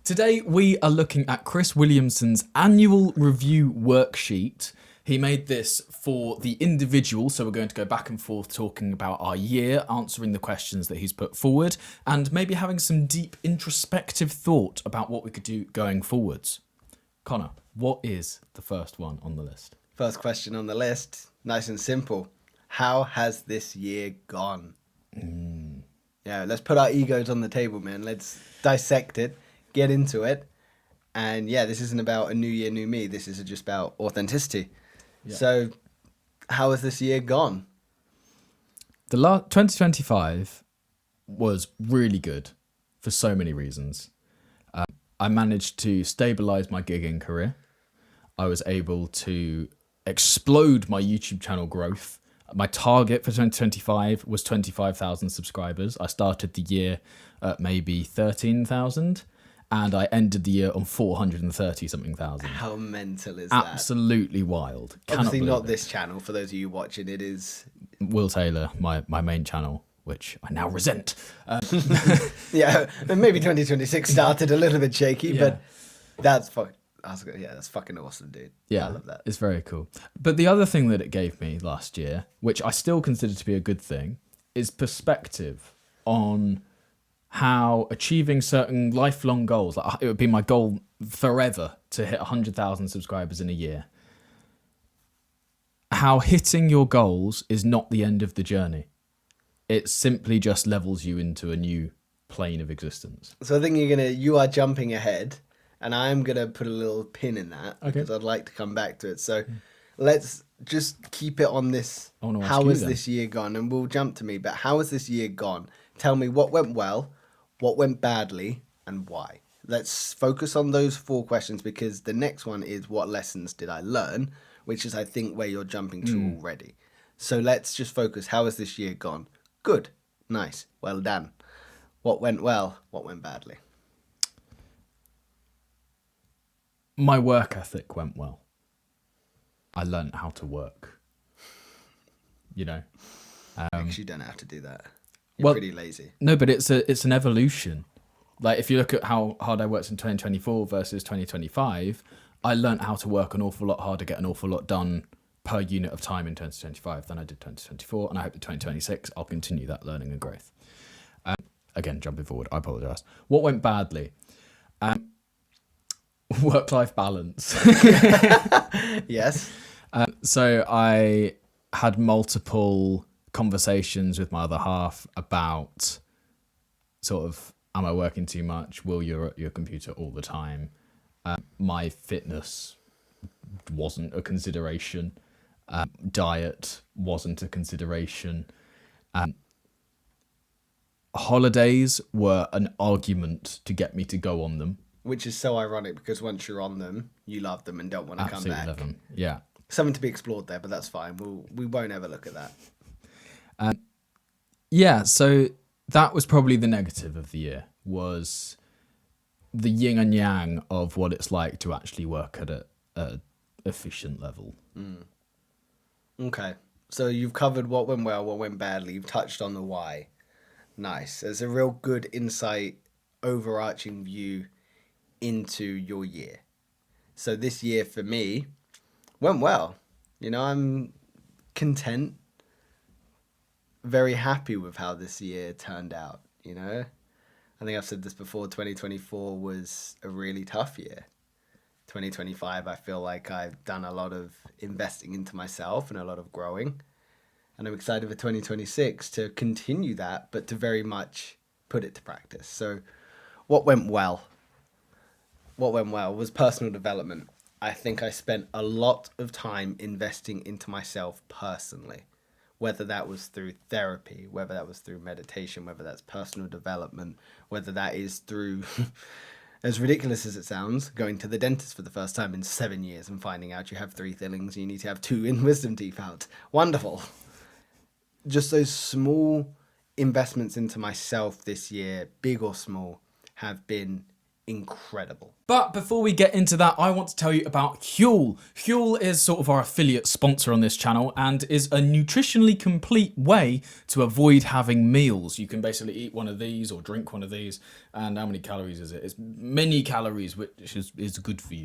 Today we are looking at Chris Williamson's annual review worksheet. He made this for the individual, so we're going to go back and forth talking about our year, answering the questions that he's put forward, and maybe having some deep introspective thought about what we could do going forwards. Connor, what is the first one on the list? First question on the list, nice and simple. How has this year gone? Yeah, let's put our egos on the table, man. Let's dissect it, get into it. And yeah, this isn't about a new year, new me. This is just about authenticity. Yeah. So how has this year gone? 2025 was really good for so many reasons. I managed to stabilize my gigging career. I was able to explode my YouTube channel growth. My target for 2025 was 25,000 subscribers. I started the year at maybe 13,000 and I ended the year on 430 something thousand. How mental is that? Absolutely wild. Obviously not this channel. For those of you watching, it is Will Taylor, my main channel, which I now resent. Yeah, maybe 2026 started a little bit shaky, but that's fucking awesome, dude. Yeah, I love that. It's very cool. But the other thing that it gave me last year, which I still consider to be a good thing, is perspective on how achieving certain lifelong goals, like it would be my goal forever to hit 100,000 subscribers in a year, how hitting your goals is not the end of the journey. It simply just levels you into a new plane of existence. So I think you are jumping ahead, and I'm going to put a little pin in that because I'd like to come back to it. So let's just keep it on this. How has this year gone? And we'll jump to me, but how has this year gone? Tell me what went well, what went badly, and why. Let's focus on those 4 questions because the next one is what lessons did I learn, which is I think where you're jumping to already. So let's just focus. How has this year gone? Good. Nice. Well done. What went well? What went badly? My work ethic went well. I learned how to work. You know. Actually, you don't have to do that. You're pretty lazy. No, but it's an evolution. Like if you look at how hard I worked in 2024 versus 2025, I learned how to work an awful lot harder, get an awful lot done per unit of time in 2025 than I did 2024, and I hope that 2026 I'll continue that learning and growth. Again, jumping forward, I apologise. What went badly? Work-life balance. Yes. So I had multiple conversations with my other half about sort of, am I working too much? Will you're at your computer all the time? My fitness wasn't a consideration. Diet wasn't a consideration. Holidays were an argument to get me to go on them. Which is so ironic because once you're on them, you love them and don't want to come back. Love them. Yeah. Something to be explored there, but that's fine. We won't ever look at that. Yeah, so that was probably the negative of the year, was the yin and yang of what it's like to actually work at a efficient level. Okay, so you've covered what went well, what went badly. You've touched on the why. Nice. There's a real good insight, overarching view into your year. So this year for me went well. You know, I'm content, very happy with how this year turned out. You know, I think I've said this before, 2024 was a really tough year. 2025, I feel like I've done a lot of investing into myself and a lot of growing. And I'm excited for 2026 to continue that, but to very much put it to practice. So what went well? What went well was personal development. I think I spent a lot of time investing into myself personally, whether that was through therapy, whether that was through meditation, whether that's personal development, whether that is through, as ridiculous as it sounds, going to the dentist for the first time in 7 years and finding out you have 3 fillings and you need to have 2 in wisdom teeth out. Wonderful. Just those small investments into myself this year, big or small, have been incredible. But before we get into that, I want to tell you about Huel. Huel is sort of our affiliate sponsor on this channel and is a nutritionally complete way to avoid having meals. You can basically eat one of these or drink one of these, and how many calories is it? It's many calories, which is good for you.